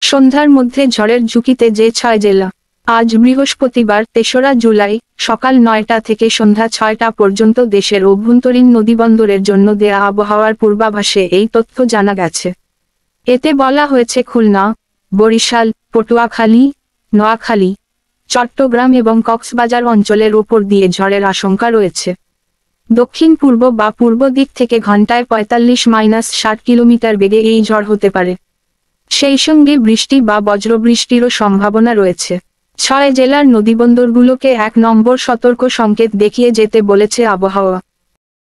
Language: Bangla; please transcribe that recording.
সন্ধ্যার মধ্যে ঝড়ের ঝুঁকিতে যে 6 জেলা। আজ বৃহস্পতিবার ৩রা জুলাই সকাল ৯টা থেকে সন্ধ্যা ৬টা পর্যন্ত দেশের অভ্যন্তরীণ নদীবন্দরের জন্য দেয়া আবহাওয়ার পূর্বাভাসে এই তথ্য জানা গেছে। এতে বলা হয়েছে খুলনা, বরিশাল, পটুয়াখালী, নোয়াখালী, চট্টগ্রাম এবং কক্সবাজার অঞ্চলের ওপর দিয়ে ঝড়ের আশঙ্কা রয়েছে। দক্ষিণ পূর্ব বা পূর্ব দিক থেকে ঘন্টায় ৪৫-৬০ কিলোমিটার বেগে এই ঝড় হতে পারে। সেই সঙ্গে বৃষ্টি বা বজ্রবৃষ্টিরও সম্ভাবনা রয়েছে। 6 জেলার নদীবন্দরগুলোকে ১ নম্বর সতর্ক সংকেত দেখিয়ে যেতে বলেছে আবহাওয়া।